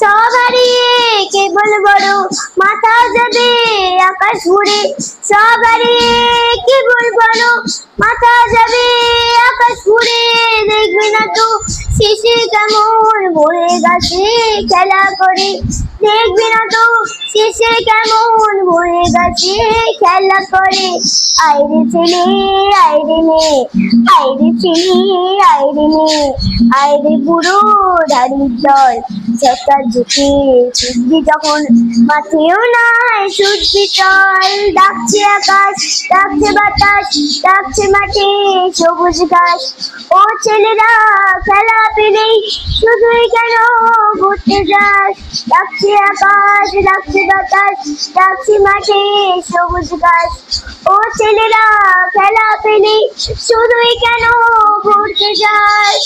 সব হারিয়ে কেবল বড় মাথা যাবে আকাশ ঘুরে, সব হারিয়ে কেবল বড় মাথা যাবে আকাশ ঘুরে। দেখবি না তো শেষে কেমন ভরে গেছে খেলা করে, দেখবি না তো শেষে কেমন ভরে গেছে খেলা করে। আইরে ছেলে আইরে মেয়ে, আইরে ছেলে আইরে মেয়ে, আইরে বুড়ো ধাড়ির দল, ছক্কা ঝুঁকে ছুটবি যখন মাঠেও নাই ছুটবি চল। ডাকছে আকাশ ডাকছে বাতাস ডাকছে মাঠে সবুজ ঘাস, ও ছেলেরা খেলা পেলেই শুধুই কেন ঘুরতে যাস। ডাকছে আকাশ ডাকছে বাতাস ডাকছে মাঠে সবুজ ঘাস, ও ছেলেরা খেলা পেলেই শুধুই কেন ঘুরতে যাস।